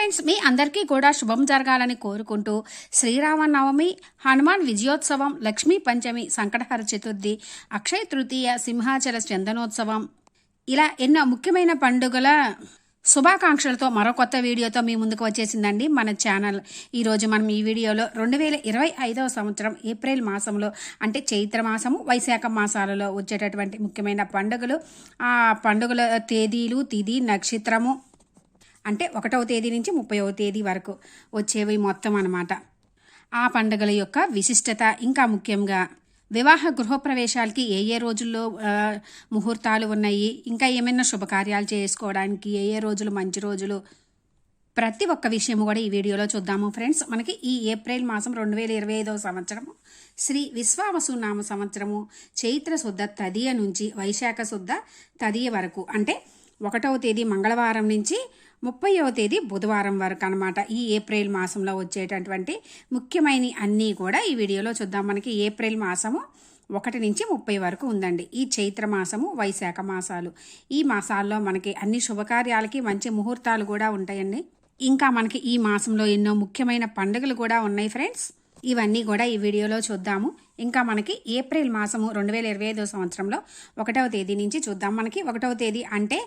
Friends, మీ అందరికీ కూడా శుభం జరగాలని కోరుకుంటూ శ్రీరామనవమి, హనుమాన్ విజయోత్సవం, లక్ష్మీ పంచమి, సంకటహర చతుర్థి, అక్షయ తృతీయ, సింహాచల చందనోత్సవం ఇలా ఎన్నో ముఖ్యమైన పండుగల శుభాకాంక్షలతో మరో కొత్త వీడియోతో మీ ముందుకు వచ్చేసిందండి మన ఛానల్. ఈరోజు మనం ఈ వీడియోలో 2025వ సంవత్సరం ఏప్రిల్ మాసంలో అంటే చైత్ర మాసము, వైశాఖ మాసాలలో వచ్చేటటువంటి ముఖ్యమైన పండుగలు, ఆ పండుగల తేదీలు, తిథి, నక్షత్రము అంటే 1వ తేదీ నుంచి 30వ తేదీ వరకు వచ్చేవి మొత్తం అన్నమాట. ఆ పండుగల యొక్క విశిష్టత, ఇంకా ముఖ్యంగా వివాహ గృహప్రవేశాలకి ఏ రోజుల్లో ముహూర్తాలు ఉన్నాయి, ఇంకా ఏమైనా శుభకార్యాలు చేసుకోవడానికి ఏ రోజులు మంచి రోజులు, ప్రతి ఒక్క విషయం కూడా ఈ వీడియోలో చూద్దాము ఫ్రెండ్స్. మనకి ఈ ఏప్రిల్ మాసం 2025వ సంవత్సరము శ్రీ విశ్వావసు నామ సంవత్సరము చైత్ర శుద్ధ తదియ నుంచి వైశాఖ శుద్ధ తదియ వరకు అంటే 1వ తేదీ మంగళవారం నుంచి 30వ తేదీ బుధవారం వరకు అనమాట. ఈ ఏప్రిల్ మాసంలో వచ్చేటటువంటి ముఖ్యమైన అన్నీ కూడా ఈ వీడియోలో చూద్దాం. మనకి ఏప్రిల్ మాసము 1 నుంచి 30 వరకు ఉందండి. ఈ చైత్ర మాసము, వైశాఖ మాసాలు, ఈ మాసాల్లో మనకి అన్ని శుభకార్యాలకి మంచి ముహూర్తాలు కూడా ఉంటాయండి. ఇంకా మనకి ఈ మాసంలో ఎన్నో ముఖ్యమైన పండుగలు కూడా ఉన్నాయి ఫ్రెండ్స్. ఇవన్నీ కూడా ఈ వీడియోలో చూద్దాము. ఇంకా మనకి ఏప్రిల్ మాసము 2025వ సంవత్సరంలో 1వ తేదీ నుంచి చూద్దాం. మనకి 1వ తేదీ అంటే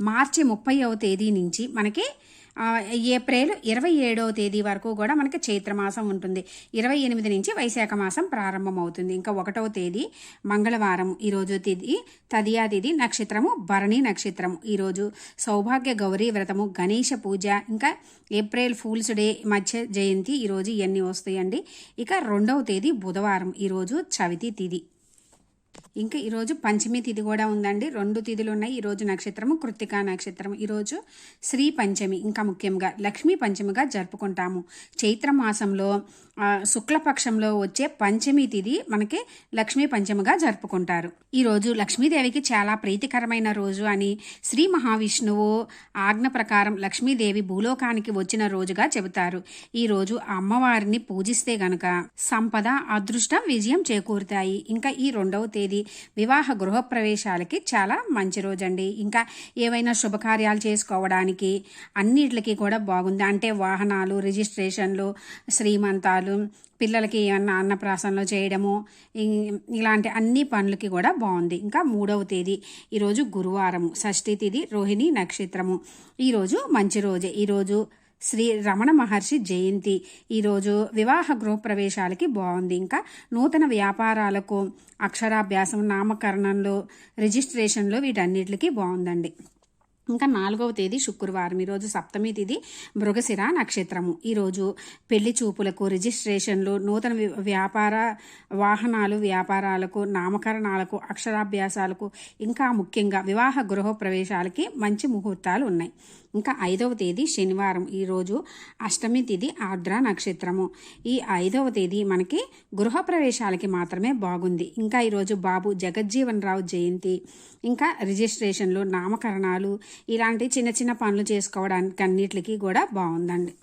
మార్చి 30వ తేదీ నుంచి మనకి ఏప్రిల్ 27వ తేదీ వరకు కూడా మనకి చైత్రమాసం ఉంటుంది. 28 నుంచి వైశాఖ మాసం ప్రారంభమవుతుంది. ఇంకా 1వ తేదీ మంగళవారం, ఈరోజు తిథి తదియా తిథి, నక్షత్రము భరణి నక్షత్రము, ఈరోజు సౌభాగ్య గౌరీ వ్రతము, గణేష పూజ, ఇంకా ఏప్రిల్ ఫూల్స్ డే, మధ్య జయంతి, ఈరోజు ఇవన్నీ వస్తాయండి. ఇక 2వ తేదీ బుధవారం, ఈరోజు చవితి తిథి. ఇంకా ఈరోజు పంచమి తిథి కూడా ఉందండి. 2 తిథులు ఉన్నాయి. ఈరోజు నక్షత్రము కృత్తికా నక్షత్రం, ఈరోజు శ్రీ పంచమి, ఇంకా ముఖ్యంగా లక్ష్మీ పంచమిగా జరుపుకుంటాము. చైత్ర మాసంలో శుక్లపక్షంలో వచ్చే పంచమి తిథి మనకి లక్ష్మీ పంచమిగా జరుపుకుంటారు. ఈరోజు లక్ష్మీదేవికి చాలా ప్రీతికరమైన రోజు అని శ్రీ మహావిష్ణువు ఆజ్ఞ ప్రకారం లక్ష్మీదేవి భూలోకానికి వచ్చిన రోజుగా చెబుతారు. ఈ రోజు అమ్మవారిని పూజిస్తే గనుక సంపద, అదృష్టం, విజయం చేకూరుతాయి. ఇంకా ఈ 2వ తేదీ వివాహ గృహప్రవేశాలకి చాలా మంచి రోజండి. ఇంకా ఏవైనా శుభకార్యాలు చేసుకోవడానికి అన్నిటికి కూడా బాగుంది. అంటే వాహనాలు, రిజిస్ట్రేషన్లు, శ్రీమంతాలు, పిల్లలకి ఏమన్నా అన్నప్రాసనలు చేయడము, ఇలాంటి అన్ని పనులకి కూడా బాగుంది. ఇంకా 3వ తేదీ ఈరోజు గురువారము, షష్ఠి తిథి, రోహిణి నక్షత్రము, ఈరోజు మంచి రోజే. ఈరోజు శ్రీ రమణ మహర్షి జయంతి, ఈరోజు వివాహ గృహప్రవేశాలకి బాగుంది. ఇంకా నూతన వ్యాపారాలకు, అక్షరాభ్యాసం, నామకరణంలో, రిజిస్ట్రేషన్లో వీటన్నిటికీ బాగుందండి. ఇంకా 4వ తేదీ శుక్రవారం, ఈరోజు సప్తమి తిథి, మృగశిర నక్షత్రము, ఈరోజు పెళ్లి చూపులకు, రిజిస్ట్రేషన్లు, నూతన వ్యాపార వాహనాలు, వ్యాపారాలకు, నామకరణాలకు, అక్షరాభ్యాసాలకు, ఇంకా ముఖ్యంగా వివాహ గృహప్రవేశాలకి మంచి ముహూర్తాలు ఉన్నాయి. ఇంకా 5వ తేదీ శనివారం, ఈరోజు అష్టమి తిథి, ఆర్ద్ర నక్షత్రము, ఈ 5వ తేదీ మనకి గృహప్రవేశాలకి మాత్రమే బాగుంది. ఇంకా ఈరోజు బాబు జగజ్జీవన్ రావు జయంతి, ఇంకా రిజిస్ట్రేషన్లు, నామకరణాలు, ఇలాంటి చిన్న చిన్న పనులు చేసుకోవడానికి అన్నిటికీ కూడా బాగుందండి.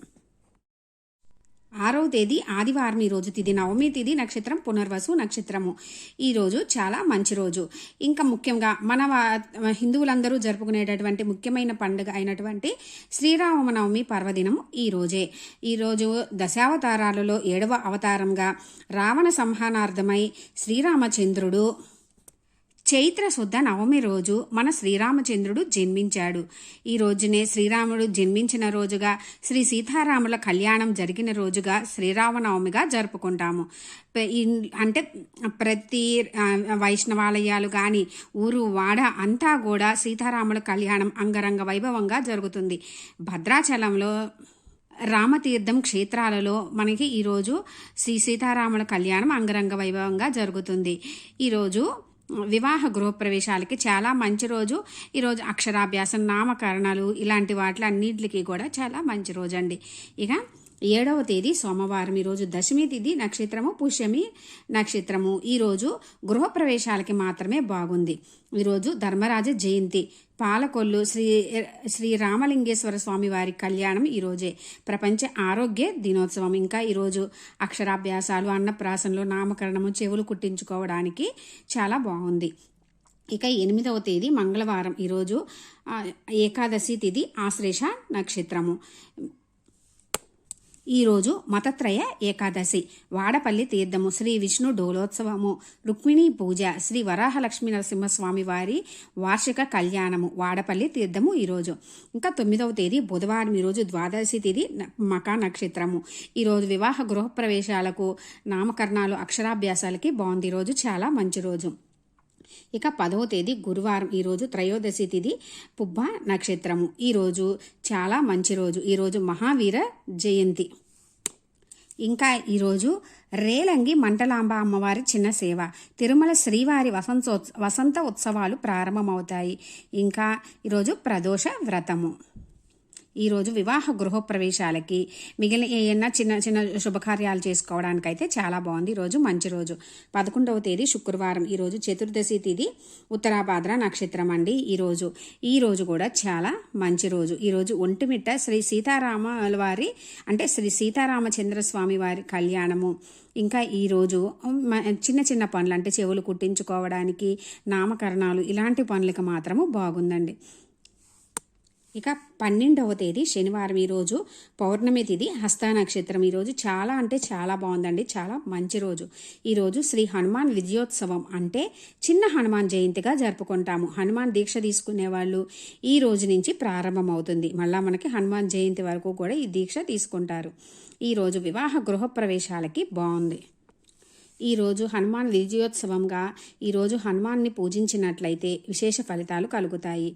6వ తేదీ ఆదివారం, ఈరోజు తిథి నవమి తిథి, నక్షత్రం పునర్వసు నక్షత్రము, ఈరోజు చాలా మంచి రోజు. ఇంకా ముఖ్యంగా మన హిందువులందరూ జరుపుకునేటటువంటి ముఖ్యమైన పండుగ అయినటువంటి శ్రీరామనవమి పర్వదినము ఈరోజే. ఈరోజు దశావతారాలలో 7వ అవతారంగా రావణ సంహానార్థమై శ్రీరామచంద్రుడు చైత్ర శుద్ధ నవమి రోజు మన శ్రీరామచంద్రుడు జన్మించాడు. ఈ రోజునే శ్రీరాముడు జన్మించిన రోజుగా, శ్రీ సీతారాముల కళ్యాణం జరిగిన రోజుగా శ్రీరామనవమిగా జరుపుకుంటాము. అంటే ప్రతి వైష్ణవాలయాలు కానీ, ఊరు వాడ అంతా కూడా సీతారాముల కళ్యాణం అంగరంగ వైభవంగా జరుగుతుంది. భద్రాచలంలో, రామతీర్థం క్షేత్రాలలో మనకి ఈరోజు శ్రీ సీతారాముల కళ్యాణం అంగరంగ వైభవంగా జరుగుతుంది. ఈరోజు వివాహ గృహప్రవేశాలకి చాలా మంచి రోజు. ఈరోజు అక్షరాభ్యాసం, నామకరణాలు, ఇలాంటి వాటి అన్నింటికి కూడా చాలా మంచి రోజు అండి. ఇక 7వ తేదీ సోమవారం, ఈరోజు దశమి తిథి, నక్షత్రము పుష్యమి నక్షత్రము, ఈరోజు గృహప్రవేశాలకి మాత్రమే బాగుంది. ఈరోజు ధర్మరాజ జయంతి, పాలకొల్లు శ్రీ రామలింగేశ్వర స్వామి వారి కళ్యాణం ఈరోజే. ప్రపంచ ఆరోగ్య దినోత్సవం. ఇంకా ఈరోజు అక్షరాభ్యాసాలు, అన్నప్రాసనలు, నామకరణము, చెవులు కుట్టించుకోవడానికి చాలా బాగుంది. ఇక 8వ తేదీ మంగళవారం, ఈరోజు ఏకాదశి తిథి, ఆశ్లేష నక్షత్రము. ఈరోజు మతత్రయ ఏకాదశి, వాడపల్లి తీర్థము, శ్రీ విష్ణు డోలోత్సవము, రుక్మిణీ పూజ, శ్రీ వరాహలక్ష్మీ నరసింహస్వామి వారి వార్షిక కళ్యాణము, వాడపల్లి తీర్థము ఈరోజు. ఇంకా 9వ తేదీ బుధవారం, ఈరోజు ద్వాదశి తిథి, మకా నక్షత్రము. ఈరోజు వివాహ గృహప్రవేశాలకు, నామకరణాలు, అక్షరాభ్యాసాలకి బాగుంది. ఈరోజు చాలా మంచి రోజు. ఇక 10వ తేదీ గురువారం, ఈరోజు త్రయోదశి తిథి, పుబ్బ నక్షత్రము. ఈరోజు చాలా మంచి రోజు. ఈరోజు మహావీర జయంతి. ఇంకా ఈరోజు రేలంగి మంటలాంబ అమ్మవారి చిన్న సేవ, తిరుమల శ్రీవారి వసంత ఉత్సవాలు ప్రారంభమవుతాయి. ఇంకా ఈరోజు ప్రదోష వ్రతము. ఈరోజు వివాహ గృహప్రవేశాలకి, మిగిలిన ఏమన్నా చిన్న చిన్న శుభకార్యాలు చేసుకోవడానికైతే చాలా బాగుంది. ఈరోజు మంచి రోజు. 11వ తేదీ శుక్రవారం, ఈరోజు చతుర్దశి తిథి, ఉత్తరాభాద్ర నక్షత్రం అండి. ఈరోజు కూడా చాలా మంచి రోజు. ఈరోజు ఒంటిమిట్ట శ్రీ సీతారాముల వారి శ్రీ సీతారామచంద్రస్వామి వారి కళ్యాణము. ఇంకా ఈరోజు చిన్న చిన్న పనులు చెవులు కుట్టించుకోవడానికి, నామకరణాలు, ఇలాంటి పనులకు మాత్రము బాగుందండి. ఇక 12వ తేదీ శనివారం, ఈరోజు పౌర్ణమి తిథి, హస్త నక్షత్రం. ఈరోజు చాలా బాగుందండి. చాలా మంచి రోజు. ఈరోజు శ్రీ హనుమాన్ విజయోత్సవం, చిన్న హనుమాన్ జయంతిగా జరుపుకుంటాము. హనుమాన్ దీక్ష తీసుకునే వాళ్ళు ఈ రోజు నుంచి ప్రారంభమవుతుంది. మళ్ళా మనకి హనుమాన్ జయంతి వరకు కూడా ఈ దీక్ష తీసుకుంటారు. ఈరోజు వివాహ గృహప్రవేశాలకి బాగుంది. ఈరోజు హనుమాన్ విజయోత్సవంగా ఈరోజు హనుమాన్ని పూజించినట్లయితే విశేష ఫలితాలు కలుగుతాయి.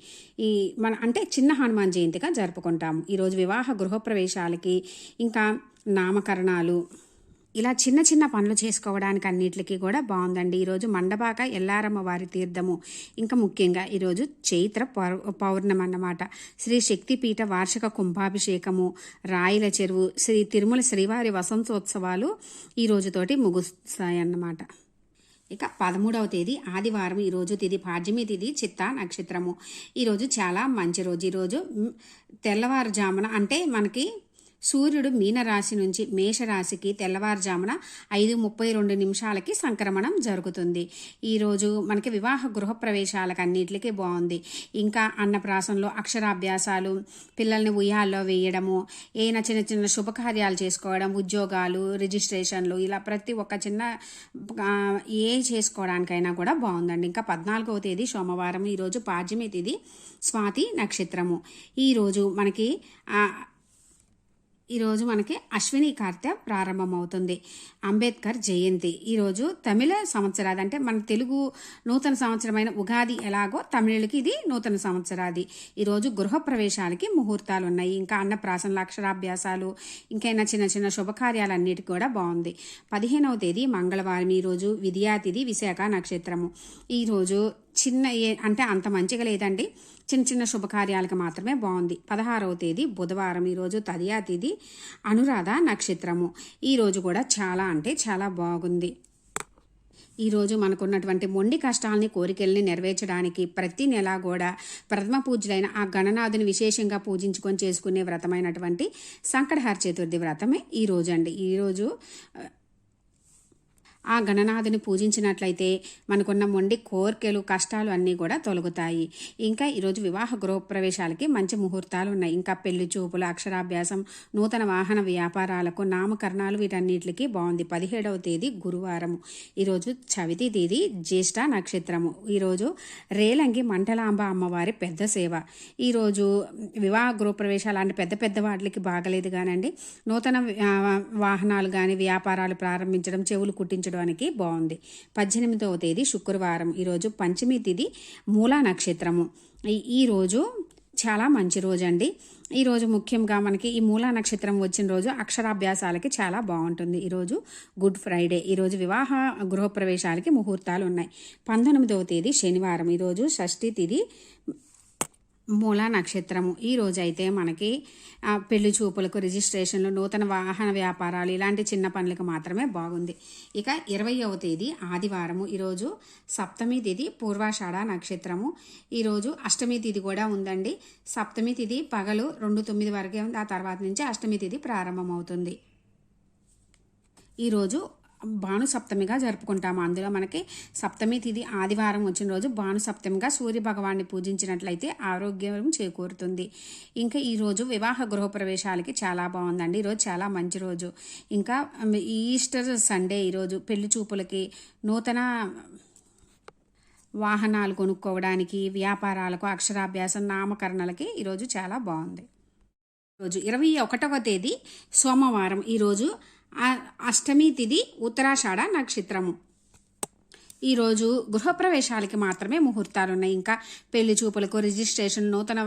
చిన్న హనుమాన్ జయంతిగా జరుపుకుంటాము. ఈరోజు వివాహ గృహప్రవేశాలకి, ఇంకా నామకరణాలు, ఇలా చిన్న చిన్న పనులు చేసుకోవడానికి అన్నిటికీ కూడా బాగుందండి. ఈరోజు మండపాక ఎల్లారమ్మ వారి తీర్థము. ఇంకా ముఖ్యంగా ఈరోజు చైత్ర పౌర్ణమి అన్నమాట. శ్రీ శక్తిపీఠ వార్షిక కుంభాభిషేకము, రాయిల చెరువు, శ్రీ తిరుమల శ్రీవారి వసంతోత్సవాలు ఈ రోజుతోటి ముగుస్తాయన్నమాట. ఇక 13వ తేదీ ఆదివారం, ఈరోజు తిథి పాడ్యమి తిథి, చిత్తా నక్షత్రము. ఈరోజు చాలా మంచి రోజు. ఈరోజు తెల్లవారుజామున మనకి సూర్యుడు మీనరాశి నుంచి మేషరాశికి తెల్లవారుజామున 5:32 సంక్రమణం జరుగుతుంది. ఈరోజు మనకి వివాహ గృహప్రవేశాలకు అన్నిటికీ బాగుంది. ఇంకా అన్నప్రాసంలో, అక్షరాభ్యాసాలు, పిల్లల్ని ఉయ్యాల్లో వేయడము, ఏమైనా చిన్న చిన్న శుభకార్యాలు చేసుకోవడం, ఉద్యోగాలు, రిజిస్ట్రేషన్లు, ఇలా ప్రతి ఒక్క చిన్న చేసుకోవడానికైనా కూడా బాగుందండి. ఇంకా 14వ తేదీ సోమవారం, ఈరోజు పాడ్యమి తిథి, స్వాతి నక్షత్రము. ఈరోజు మనకి అశ్విని కార్తె ప్రారంభమవుతుంది. అంబేద్కర్ జయంతి. ఈరోజు తమిళ సంవత్సరాది, మన తెలుగు నూతన సంవత్సరమైన ఉగాది ఎలాగో తమిళులకి ఇది నూతన సంవత్సరాది. ఈరోజు గృహప్రవేశాలకి ముహూర్తాలు ఉన్నాయి. ఇంకా అన్నప్రాసనలు, అక్షరాభ్యాసాలు, ఇంకైనా చిన్న చిన్న శుభకార్యాలన్నిటికీ కూడా బాగుంది. 15వ తేదీ మంగళవారం, ఈరోజు విద్యాతిథి, విశాఖ నక్షత్రము. ఈరోజు అంత మంచిగా లేదండి, చిన్న చిన్న శుభకార్యాలకు మాత్రమే బాగుంది. 16వ తేదీ బుధవారం, ఈరోజు తదియా తిథి, అనురాధ నక్షత్రము. ఈరోజు కూడా చాలా బాగుంది. ఈరోజు మనకున్నటువంటి మొండి కష్టాలని, కోరికల్ని నెరవేర్చడానికి ప్రతి నెల కూడా ప్రథమ పూజ్యులైన ఆ గణనాథుని విశేషంగా పూజించుకొని చేసుకునే వ్రతమైనటువంటి సంకటహర చతుర్థి వ్రతమే ఈరోజు అండి. ఈరోజు ఆ గణనాథుని పూజించినట్లయితే మనకున్న మొండి కోరికలు, కష్టాలు అన్నీ కూడా తొలగుతాయి. ఇంకా ఈరోజు వివాహ గృహప్రవేశాలకి మంచి ముహూర్తాలు ఉన్నాయి. ఇంకా పెళ్లి చూపులు, అక్షరాభ్యాసం, నూతన వాహన వ్యాపారాలకు, నామకరణాలు, వీటన్నిటికీ బాగుంది. 17వ తేదీ గురువారము. ఈరోజు చవితి తేదీ, జ్యేష్ఠ నక్షత్రము. ఈరోజు రేలంగి మంటలాంబ అమ్మవారి పెద్ద సేవ. ఈరోజు వివాహ గృహప్రవేశాలు పెద్ద వాటికి బాగలేదు కానండి, నూతన వాహనాలు కానీ, వ్యాపారాలు ప్రారంభించడం, చెవులు కుట్టించడం బాగుంది. 18వ తేదీ శుక్రవారం. ఈరోజు పంచమి తిథి, మూలా నక్షత్రము. ఈరోజు చాలా మంచి రోజు అండి. ఈరోజు ముఖ్యంగా మనకి ఈ మూలా నక్షత్రం వచ్చిన రోజు అక్షరాభ్యాసాలకి చాలా బాగుంటుంది. ఈరోజు గుడ్ ఫ్రైడే. ఈరోజు వివాహ గృహప్రవేశాలకి ముహూర్తాలు ఉన్నాయి. 19వ తేదీ శనివారం. ఈరోజు షష్ఠి తిథి, మూలా నక్షత్రము. ఈ రోజు అయితే మనకి పెళ్లి చూపులకు, రిజిస్ట్రేషన్లు, నూతన వాహన వ్యాపారాలు, ఇలాంటి చిన్న పనులకు మాత్రమే బాగుంది. ఇక 20వ తేదీ ఆదివారము. ఈరోజు సప్తమి తిథి, పూర్వాషాఢ నక్షత్రము. ఈరోజు అష్టమి తిథి కూడా ఉందండి. సప్తమి తిథి పగలు 2:09 వరకే ఉంది. ఆ తర్వాత నుంచి అష్టమి తిథి ప్రారంభమవుతుంది. ఈరోజు భాను సప్తమిగా జరుపుకుంటాము. అందులో మనకి సప్తమి తిథి ఆదివారం వచ్చిన రోజు భాను సప్తమిగా సూర్య భగవాన్ని పూజించినట్లయితే ఆరోగ్యం చేకూరుతుంది. ఇంకా ఈరోజు వివాహ గృహప్రవేశాలకి చాలా బాగుందండి. ఈరోజు చాలా మంచి రోజు. ఇంకా ఈస్టర్ సండే ఈరోజు పెళ్లి చూపులకి, నూతన వాహనాలు కొనుక్కోవడానికి, వ్యాపారాలకు, అక్షరాభ్యాసం, నామకరణలకి ఈరోజు చాలా బాగుంది. రోజు 21వ తేదీ సోమవారం. ఈరోజు అష్టమి తిథి, ఉత్తరాషాఢ నక్షత్రము. ఈరోజు గృహప్రవేశాలకి మాత్రమే ముహూర్తాలు ఉన్నాయి. ఇంకా పెళ్లి చూపులకు, రిజిస్ట్రేషన్, నూతన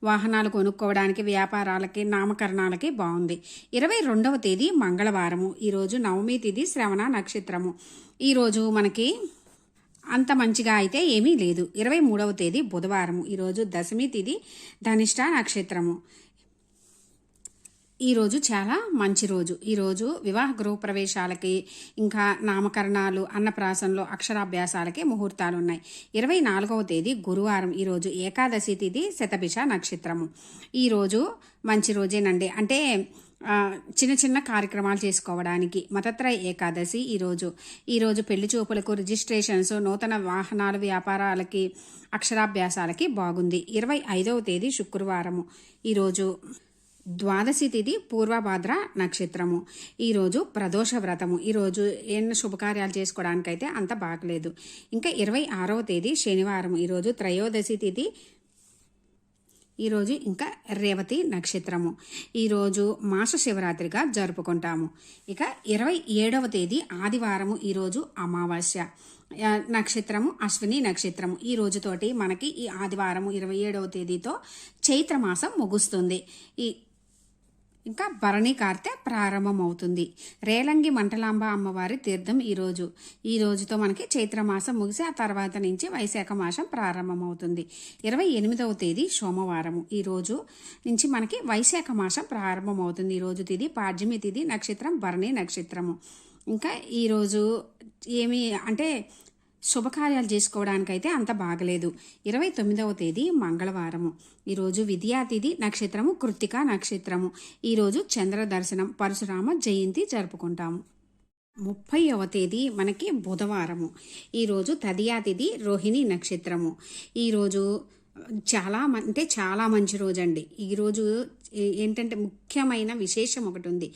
వాహనాలు కొనుక్కోవడానికి, వ్యాపారాలకి, నామకరణాలకి బాగుంది. 22వ తేదీ మంగళవారము. ఈరోజు నవమి తిథి, శ్రవణ నక్షత్రము. ఈరోజు మనకి అంత మంచిగా అయితే ఏమీ లేదు. 23వ తేదీ బుధవారము. ఈరోజు దశమి తిథి, ధనిష్ట నక్షత్రము. ఈరోజు చాలా మంచి రోజు. ఈరోజు వివాహ గృహప్రవేశాలకి, ఇంకా నామకరణాలు, అన్నప్రాసనలు, అక్షరాభ్యాసాలకి ముహూర్తాలు ఉన్నాయి. 24వ తేదీ గురువారం. ఈరోజు ఏకాదశి తిథి, శతభిష నక్షత్రము. ఈరోజు మంచి రోజేనండి. అంటే చిన్న చిన్న కార్యక్రమాలు చేసుకోవడానికి. మతత్రయ ఏకాదశి ఈరోజు పెళ్లి చూపులకు, రిజిస్ట్రేషన్స్, నూతన వాహనాలు, వ్యాపారాలకి, అక్షరాభ్యాసాలకి బాగుంది. 25వ తేదీ శుక్రవారము. ఈరోజు ద్వాదశి తిథి, పూర్వభాద్ర నక్షత్రము. ఈరోజు ప్రదోష వ్రతము. ఈరోజు ఎన్ని శుభకార్యాలు చేసుకోవడానికైతే అంత బాగలేదు. ఇంకా 26వ తేదీ శనివారం. ఈరోజు త్రయోదశి తిథి. ఈరోజు ఇంకా రేవతి నక్షత్రము. ఈరోజు మాస శివరాత్రిగా జరుపుకుంటాము. ఇక 27వ తేదీ ఆదివారము. ఈరోజు అమావాస్య నక్షత్రము, అశ్విని నక్షత్రము. ఈ రోజుతోటి మనకి ఈ ఆదివారము 27వ తేదీతో చైత్రమాసం ముగుస్తుంది. ఇంకా భరణి కార్తె ప్రారంభమవుతుంది. రేలంగి మంటలాంబ అమ్మవారి తీర్థం ఈ రోజుతో మనకి చైత్రమాసం ముగిసి ఆ తర్వాత నుంచి వైశాఖ మాసం ప్రారంభమవుతుంది. 28వ తేదీ సోమవారము. ఈ రోజు నుంచి మనకి వైశాఖ మాసం ప్రారంభమవుతుంది. ఈరోజు తిథి పాడ్యమి తిథి, నక్షత్రం భరణి నక్షత్రము. ఇంకా ఈరోజు ఏమి అంటే శుభకార్యాలు చేసుకోవడానికైతే అంత బాగలేదు. 29వ తేదీ మంగళవారము. ఈరోజు విద్యాతిథి, నక్షత్రము కృత్తిక నక్షత్రము. ఈరోజు చంద్ర దర్శనం, పరశురామ జయంతి జరుపుకుంటాము. 30వ తేదీ మనకి బుధవారము. ఈరోజు తదియా తిథి, రోహిణి నక్షత్రము. ఈరోజు చాలా మంచి రోజు అండి. ఈరోజు ఏంటంటే ముఖ్యమైన విశేషం ఒకటి ఉంది.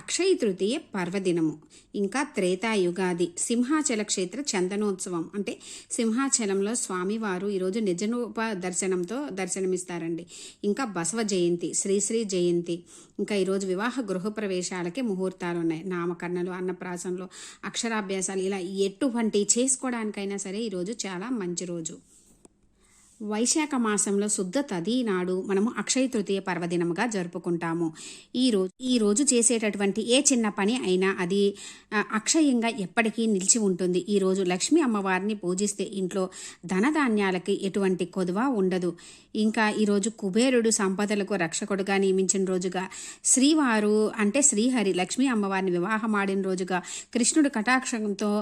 అక్షయ తృతీయ పర్వదినము. ఇంకా త్రేతాయుగాది, సింహాచల క్షేత్ర చందనోత్సవం. అంటే సింహాచలంలో స్వామివారు ఈరోజు నిజరూప దర్శనంతో దర్శనమిస్తారండి. ఇంకా బసవ జయంతి, శ్రీశ్రీ జయంతి. ఇంకా ఈరోజు వివాహ గృహప్రవేశాలకి ముహూర్తాలు ఉన్నాయి. నామకరణలు, అన్నప్రాసనలు, అక్షరాభ్యాసాలు, ఇలా ఎటువంటి చేసుకోవడానికైనా సరే ఈరోజు చాలా మంచి రోజు. వైశాఖ మాసంలో శుద్ధ తది నాడు మనము అక్షయ తృతీయ పర్వదినముగా జరుపుకుంటాము. ఈ రోజు చేసేటటువంటి ఏ చిన్న పని అయినా అది అక్షయంగా ఎప్పటికీ నిలిచి ఉంటుంది. ఈరోజు లక్ష్మీ అమ్మవారిని పూజిస్తే ఇంట్లో ధనధాన్యాలకి ఎటువంటి కొదువ ఉండదు. ఇంకా ఈరోజు కుబేరుడు సంపదలకు రక్షకుడుగా నియమించిన రోజుగా, శ్రీవారు అంటే శ్రీహరి లక్ష్మీ అమ్మవారిని వివాహమాడిన రోజుగా, కృష్ణుడు కటాక్షంతో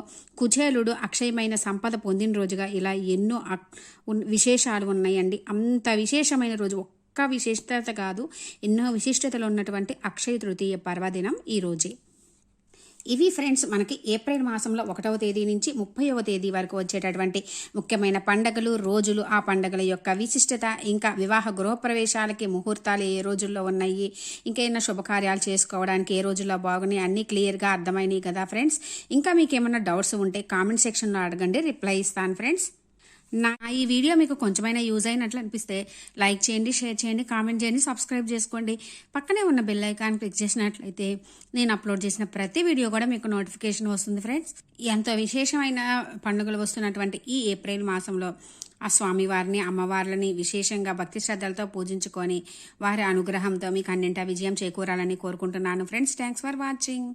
కుచేలుడు అక్షయమైన సంపద పొందిన రోజుగా, ఇలా ఎన్నో విశేషాలు ఉన్నాయండి. అంత విశేషమైన రోజు, ఒక్క విశిష్టత కాదు, ఎన్నో విశిష్టతలు ఉన్నటువంటి అక్షయ తృతీయ పర్వదినం ఈ రోజే. ఇవి ఫ్రెండ్స్ మనకి ఏప్రిల్ మాసంలో 1వ తేదీ నుంచి 30వ తేదీ వరకు వచ్చేటటువంటి ముఖ్యమైన పండగలు, రోజులు, ఆ పండగల యొక్క విశిష్టత, ఇంకా వివాహ గృహప్రవేశాలకి ముహూర్తాలు ఏ రోజుల్లో ఉన్నాయి, ఇంకేమైనా శుభకార్యాలు చేసుకోవడానికి ఏ రోజుల్లో బాగున్నాయి, అన్నీ క్లియర్గా అర్థమైనాయి కదా ఫ్రెండ్స్. ఇంకా మీకు ఏమైనా డౌట్స్ ఉంటే కామెంట్ సెక్షన్లో అడగండి, రిప్లై ఇస్తాను ఫ్రెండ్స్. ఈ వీడియో మీకు కొంచెమైనా యూజ్ అయినట్లు అనిపిస్తే లైక్ చేయండి, షేర్ చేయండి, కామెంట్ చేయండి, సబ్స్క్రైబ్ చేసుకోండి. పక్కనే ఉన్న బెల్ ఐకాన్ క్లిక్ చేసినట్లయితే నేను అప్లోడ్ చేసిన ప్రతి వీడియో కూడా మీకు నోటిఫికేషన్ వస్తుంది ఫ్రెండ్స్. ఎంతో విశేషమైన పండుగలు వస్తున్నటువంటి ఈ ఏప్రిల్ మాసంలో ఆ స్వామివారిని, అమ్మవార్లని విశేషంగా భక్తి శ్రద్ధలతో పూజించుకొని వారి అనుగ్రహంతో మీకు అన్నింటా విజయం చేకూరాలని కోరుకుంటున్నాను ఫ్రెండ్స్. Thanks for watching.